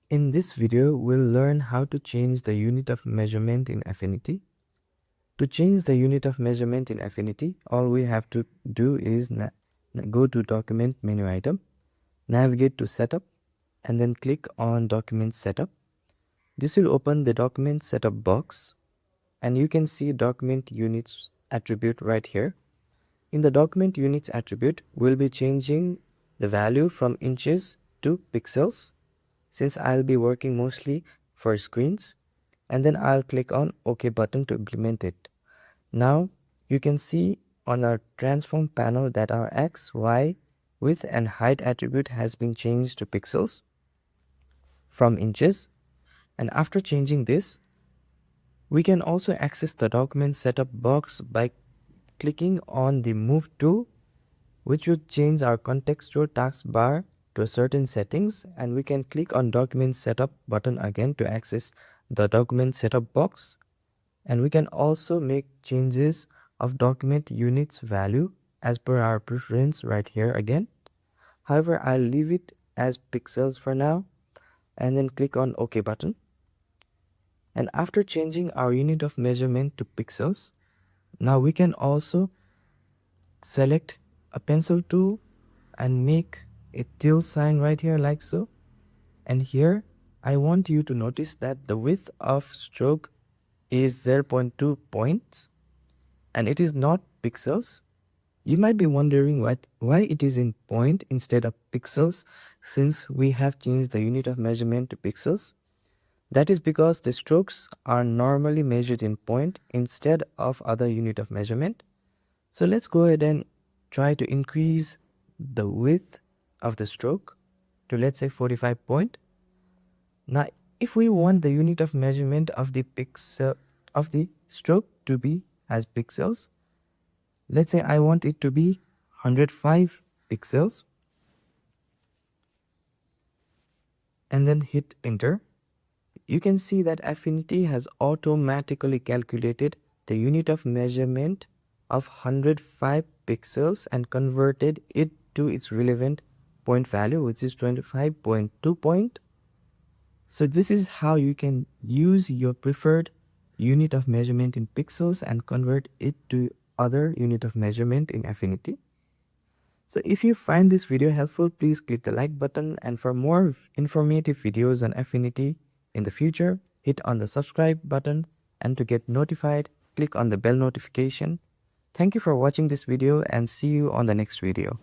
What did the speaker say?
In this video, we'll learn how to change the unit of measurement in Affinity. To change the unit of measurement in Affinity, all we have to do is go to Document menu item, navigate to Setup, and then click on Document Setup. This will open the Document Setup box, and you can see Document Units attribute right here. In the Document Units attribute, we'll be changing the value from inches to pixels, since I'll be working mostly for screens, and then I'll click on OK button to implement it. Now you can see on our transform panel that our X, Y, width and height attribute has been changed to pixels from inches. And after changing this, we can also access the document setup box by clicking on the move tool, which would change our contextual taskbar to a certain settings, and we can click on document setup button again to access the document setup box. And we can also make changes of document units value as per our preference right here again. However, I'll leave it as pixels for now and then click on OK button. And after changing our unit of measurement to pixels, now we can also select a pencil tool and make a tilde sign right here like so. And here I want you to notice that the width of stroke is 0.2 points and it is not pixels. You might be wondering why it is in point instead of pixels, since we have changed the unit of measurement to pixels. That is because the strokes are normally measured in point instead of other unit of measurement. So let's go ahead and try to increase the width of the stroke to, let's say, 45 point. Now if we want the unit of measurement of the pixel of the stroke to be as pixels, let's say I want it to be 105 pixels, and then hit enter. You can see that Affinity has automatically calculated the unit of measurement of 105 pixels and converted it to its relevant point value, which is 25.2 point. So this is how you can use your preferred unit of measurement in pixels and convert it to other unit of measurement in Affinity. So if you find this video helpful, please click the like button, and for more informative videos on Affinity in the future, hit on the subscribe button, and to get notified, click on the bell notification. Thank you for watching this video and see you on the next video.